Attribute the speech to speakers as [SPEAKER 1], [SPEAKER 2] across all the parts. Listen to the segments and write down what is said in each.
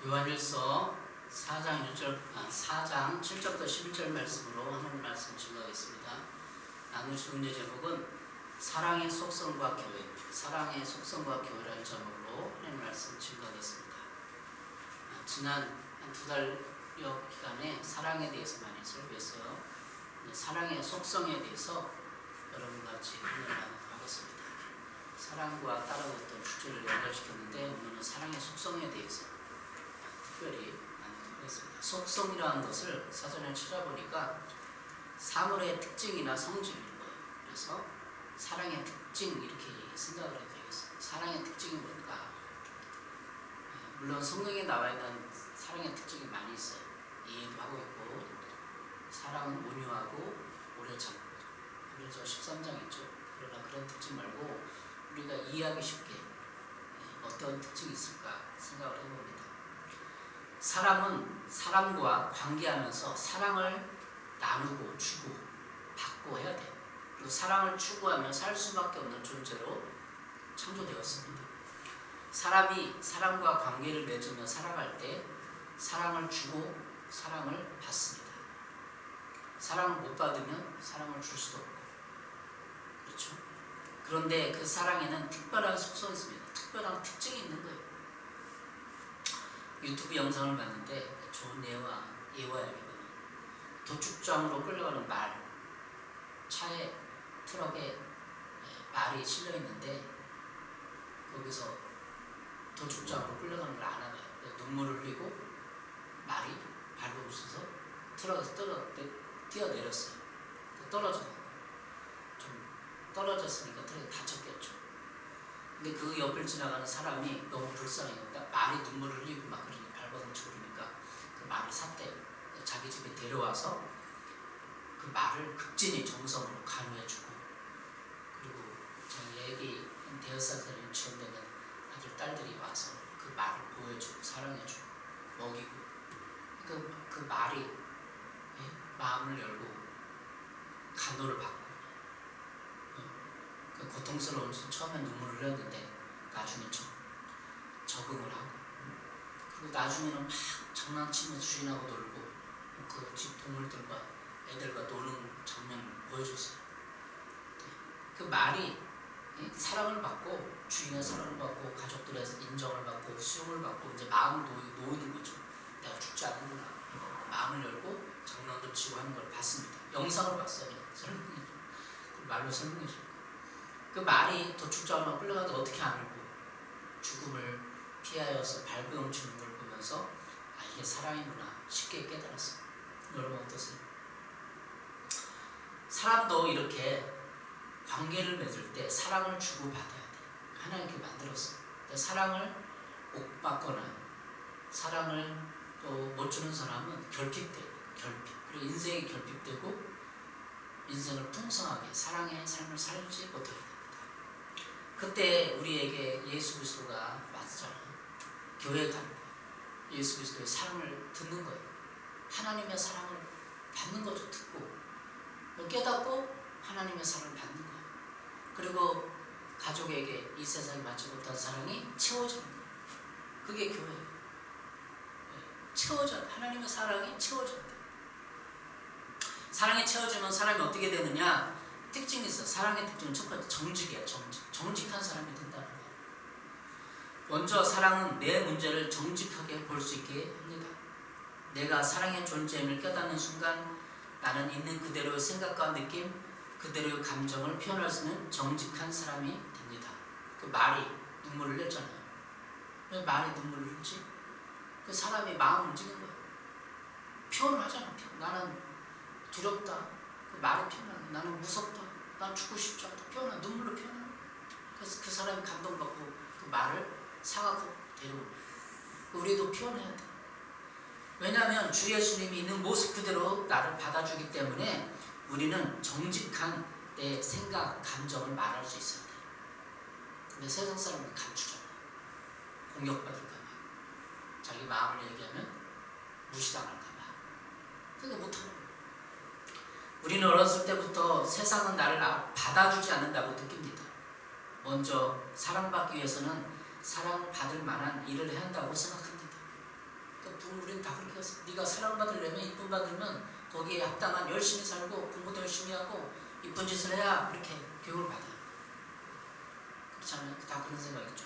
[SPEAKER 1] 요한일서 4장 7절부터 11절 말씀으로 하나님 말씀 증거하겠습니다. 나누실 은혜 제목은 사랑의 속성과 교회, 사랑의 속성과 교회라는 제목으로 하나님 말씀 증거하겠습니다. 지난 한 2달여 기간에 사랑에 대해서 많이 설교했어요. 사랑의 속성에 대해서 여러분과 같이 은혜를 나누도록 하겠습니다. 사랑과 따라왔던 주제를 연결시켰는데 오늘은 사랑의 속성에 대해서 특별히 나누도록 하겠습니다. 속성이라는 것을 사전에 찾아보니까 사물의 특징이나 성질인 거예요. 그래서 사랑의 특징 이렇게 생각을 해도 되겠어요. 사랑의 특징이 뭘까? 물론 성경에 나와 있는 사랑의 특징이 많이 있어요. 이해도 하고 있고, 사랑은 온유하고 오래 참고, 그래서 13장 있죠. 그러나 그런 특징 말고 우리가 이해하기 쉽게 어떤 특징이 있을까 생각을 해봅니다. 사람은 사람과 관계하면서 사랑을 나누고 주고 받고 해야 돼요. 그리고 사랑을 추구하며 살 수밖에 없는 존재로 창조되었습니다. 사람이 사람과 관계를 맺으며 살아갈 때 사랑을 주고 사랑을 받습니다. 사랑을 못 받으면 사랑을 줄 수도 없고, 그렇죠? 그런데 그 사랑에는 특별한 속성이 있습니다. 특별한 특징이 있는 거예요. 유튜브 영상을 봤는데 좋은 예화이거든요. 도축장으로 끌려가는 말, 차에 트럭에 말이 실려 있는데 거기서 도축장으로 끌려가는 걸 안 하네요. 눈물을 흘리고 말이 밟고 있어서 트럭에서 뛰어내렸어요. 떨어졌으니까 트럭이 다쳤겠죠. 근데 그 옆을 지나가는 사람이 너무 불쌍해요. 말이 눈물을 흘리고 막 그러니 밟아서 죽으니까 그 말을 샀대요. 자기 집에 데려와서 그 말을 극진히 정성으로 간호해주고, 그리고 저희 애기 5살 유치원 되는 아들 딸들이 와서 그 말을 보여주고 사랑해주고 먹이고, 그 말이 마음을 열고 간호를 받고, 그 고통스러운 처음엔 눈물을 흘렸는데 나중에 적응을 하고, 그리고 나중에는 막 장난치면서 주인하고 놀고 그 집 동물들과 애들과 노는 장면을 보여줬어요. 그 말이 사랑을 받고, 주인의 사랑을 받고, 가족들의 인정을 받고, 수용을 받고, 이제 마음을 놓이는 거죠. 내가 죽지 않는구나. 마음을 열고 장난도 치고 하는 걸 봤습니다. 영상을 봤어요. 말로 설명해 줄 거예요. 그 말이 도축장으로 끌려가도 어떻게 안 울고 죽음을 피하여서 발버둥 치는 걸 보면서 이게 사랑이구나 쉽게 깨달았어요. 여러분 어떠세요? 사람도 이렇게 관계를 맺을 때 사랑을 주고받아야 돼요. 하나님께 만들었어요. 사랑을 못 받거나 사랑을 또 못 주는 사람은 결핍되고, 그리고 인생이 결핍되고 인생을 풍성하게 사랑의 삶을 살지 못하게 됩니다. 그때 우리에게 예수 그리스도가 왔잖아요. 교회에 가는 거예요. 예수 그리스도의 사랑을 듣는 거예요. 하나님의 사랑을 받는 거죠. 듣고 깨닫고 하나님의 사랑을 받는 거예요. 그리고 가족에게 이 세상에 받지 못한 사랑이 채워지는 거예요. 그게 교회예요. 하나님의 사랑이 채워져야 돼요. 사랑이 채워지면 사람이 어떻게 되느냐? 특징이 있어요. 사랑의 특징은 첫 번째 정직이에요. 정직한 사람이 된다는 거예요. 먼저 사랑은 내 문제를 정직하게 볼 수 있게 합니다. 내가 사랑의 존재임을 깨닫는 순간 나는 있는 그대로의 생각과 느낌, 그대로의 감정을 표현할 수 있는 정직한 사람이 됩니다. 그 말이 눈물을 냈잖아요. 왜 말이 눈물을 흘지? 그 사람이 마음 움직이는 거예요. 표현을 하잖아. 나는 두렵다. 그 말이 표현하는 거예요. 나는 무섭다. 난 죽고 싶지 않다. 표현하는, 눈물로 표현하는 거예요. 그래서 그 사람이 감동받고 그 말을 사갖고 데려오는 거예요. 우리도 표현해야 돼. 왜냐하면 주 예수님이 있는 모습 그대로 나를 받아주기 때문에 우리는 정직한 내 생각, 감정을 말할 수 있어야 돼요. 근데 세상 사람은 감추잖아요. 공격받을까 봐. 자기 마음을 얘기하면 무시당할까 봐. 그러니까 못하는 거예요. 우리는 어렸을 때부터 세상은 나를 받아주지 않는다고 느낍니다. 먼저 사랑받기 위해서는 사랑받을 만한 일을 해야 한다고 생각합니다. 우리는 다 그렇게 했어. 네가 사랑받으려면, 이쁨 받으면 거기에 합당한 열심히 살고 공부도 열심히 하고 이쁜 짓을 해야 그렇게 교육을 받아요. 그렇잖아요. 다 그런 생각이죠.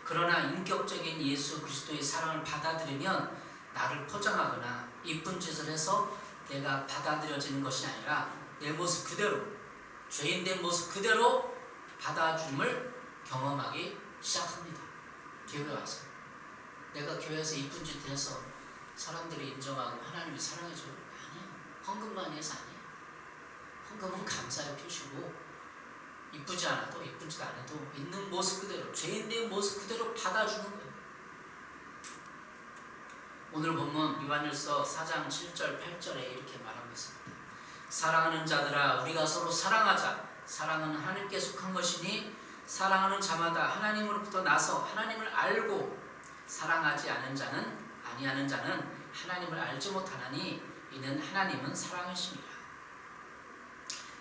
[SPEAKER 1] 그러나 인격적인 예수 그리스도의 사랑을 받아들이면 나를 포장하거나 이쁜 짓을 해서 내가 받아들여지는 것이 아니라 내 모습 그대로, 죄인된 모습 그대로 받아줌을 경험하기 시작합니다. 교회에 와서 내가 교회에서 이쁜 짓 해서 사람들이 인정하고 하나님이 사랑해줘요? 아니에요. 헌금만 해서 아니에요. 헌금은 감사의 표시고 이쁘지 않아도, 이쁜 짓 안 해도 있는 모습 그대로, 죄인된 모습 그대로 받아주는 거예요. 오늘 본문 요한일서 4장 7절 8절에 이렇게 말하고 있습니다. 사랑하는 자들아, 우리가 서로 사랑하자. 사랑은 하나님께 속한 것이니 사랑하는 자마다 하나님으로부터 나서 하나님을 알고, 사랑하지 않은 자는, 아니하는 자는 하나님을 알지 못하나니 이는 하나님은 사랑이시니라.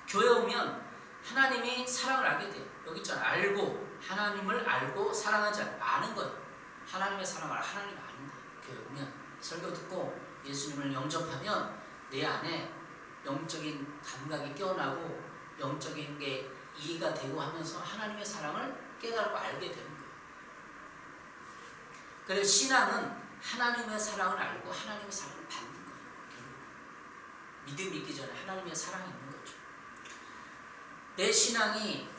[SPEAKER 1] 교회 오면 하나님이 사랑을 알게 돼요. 여기 있잖아요. 알고, 하나님을 알고 사랑하지 아는 거예요. 하나님의 사랑을 하나님 아는 거예요. 교회 오면 설교 듣고 예수님을 영접하면 내 안에 영적인 감각이 깨어나고 영적인 게 이해가 되고 하면서 하나님의 사랑을 깨닫고 알게 되는 거예요. 그래서 신앙은 하나님의 사랑을 알고 하나님의 사랑을 받는 거예요. 믿음이 있기 전에 하나님의 사랑이 있는 거죠. 내 신앙이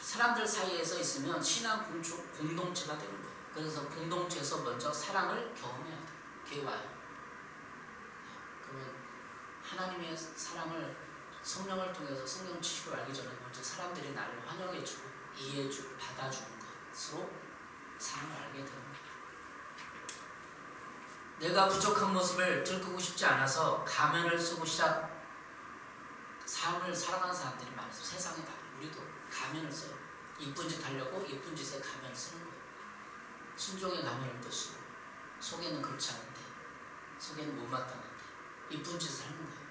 [SPEAKER 1] 사람들 사이에서 있으면 신앙 공동체가 되는 거예요. 그래서 공동체에서 먼저 사랑을 경험해야 돼요. 교회 와요. 그러면 하나님의 사랑을 성령을 통해서 성령 지식을 알기 전에 먼저 사람들이 나를 환영해주고 이해해주고 받아주는 것으로 사랑을 알게 되는 거예요. 내가 부족한 모습을 들키고 싶지 않아서 가면을 쓰고 삶을 살아가는 사람들이 많아서 세상에 다 우리도 가면을 써요. 이쁜 짓 하려고 이쁜 짓에 가면을 쓰는 거예요. 순종의 가면을 또 쓰고 속에는 그렇지 않은데, 속에는 못마땅한데 이쁜 짓을 하는 거예요.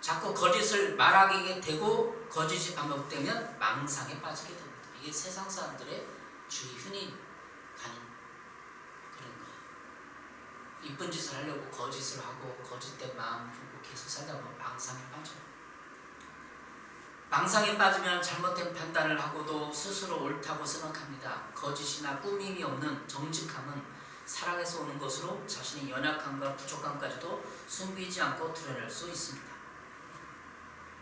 [SPEAKER 1] 자꾸 거짓을 말하게 되고 거짓이 반복되면 망상에 빠지게 됩니다. 이게 세상 사람들의 주의 흔히 가는 그런 거예요. 이쁜 짓을 하려고 거짓을 하고 거짓된 마음 품고 계속 살다 보면 망상에 빠져요. 망상에 빠지면 잘못된 판단을 하고도 스스로 옳다고 생각합니다. 거짓이나 꾸밈이 없는 정직함은 사랑에서 오는 것으로 자신의 연약함과 부족함까지도 숨기지 않고 드러낼 수 있습니다.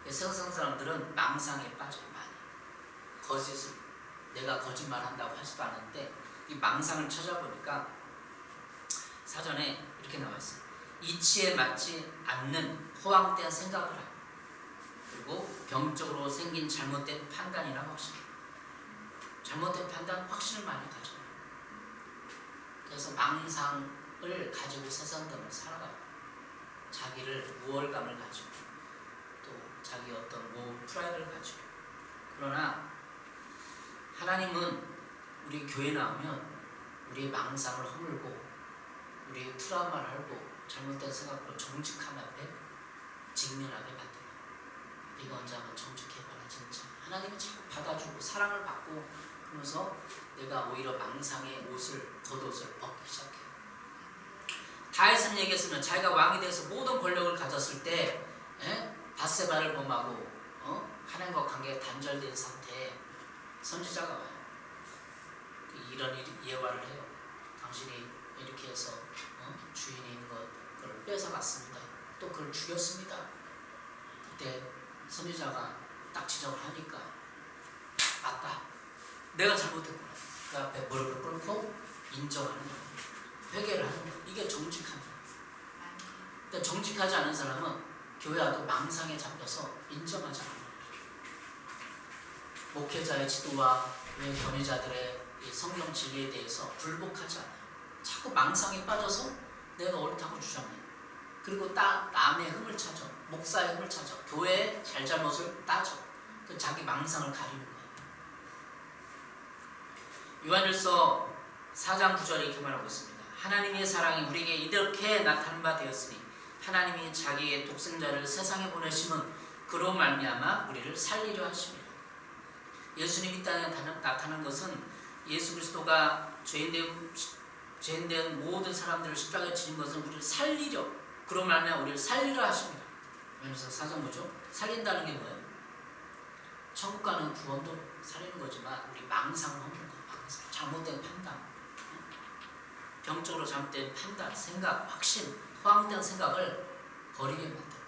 [SPEAKER 1] 세상 사람들은 망상에 빠져요. 많이. 거짓을, 내가 거짓말한다고 하지도 않는데 이 망상을 찾아보니까 사전에 이렇게 나와 있어요. 이치에 맞지 않는 허황된 생각을 하고, 그리고 병적으로 생긴 잘못된 판단이나 확신, 잘못된 판단, 확신을 많이 가져요. 그래서 망상을 가지고 세상들을 살아가요. 자기를 우월감을 가지고 또 자기 어떤 프라이드를 가지고. 그러나 하나님은 우리 교회 나오면 우리의 망상을 허물고 우리의 트라우마를 헐고 잘못된 생각으로 정직함 앞에 직면하게 만들어요. 네가 언제 한번 정직해봐라. 진짜 하나님이 자꾸 받아주고 사랑을 받고 그러면서 내가 오히려 망상의 겉옷을 벗기 시작해요. 다윗은 얘기했으면 자기가 왕이 돼서 모든 권력을 가졌을 때 밧세바를 범하고 하나님과 관계가 단절된 상태에 선지자가 와요. 이런 예화를 해요. 당신이 이렇게 해서 주인이 있는 것을 뺏어갔습니다. 또 그걸 죽였습니다. 그때 선지자가 딱 지적을 하니까 맞다. 내가 잘못했구나. 그 앞에 무릎을 꿇고 인정하는 거예요. 회개를 하는 거예요. 이게 정직한 거예요. 근데 정직하지 않은 사람은 교회 와도 망상에 잡혀서 인정하지 않아요. 목회자의 지도와 교회 권위자들의 성경 진리에 대해서 불복하지 않아요. 자꾸 망상에 빠져서 내가 옳다고 주장해요. 그리고 남의 흠을 찾아, 목사의 흠을 찾아, 교회의 잘잘못을 따져. 그 자기 망상을 가리는 거예요. 요한일서 4장 9절에 이렇게 말하고 있습니다. 하나님의 사랑이 우리에게 이렇게 나타난 바 되었으니 하나님이 자기의 독생자를 세상에 보내심은 그로 말미암아 우리를 살리려 하심이라. 예수님이 이 땅에 나타난 것은 예수 그리스도가 죄인된 죄인된 모든 사람들을 십자가에 지는 것은 우리를 살리려, 그런 말면 우리를 살리려 하십니다. 그래서 사전 뭐죠? 살린다는 게 뭐예요? 천국 가는 구원도 살리는 거지만 우리 망상 없는 거, 망상, 잘못된 판단, 병적으로 잘못된 판단, 생각, 확신, 허황된 생각을 버리게 만드는 거야.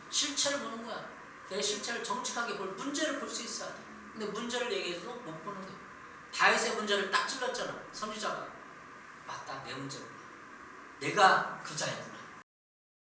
[SPEAKER 1] 실체를 보는 거야. 내 실체를 정직하게 볼, 문제를 볼 수 있어야 돼. 근데 문제를 얘기해도 못 보는 거야. 다윗의 문제를 딱 찔렀잖아. 선지자가. 맞다, 내 문제구나. 내가 그 자였구나.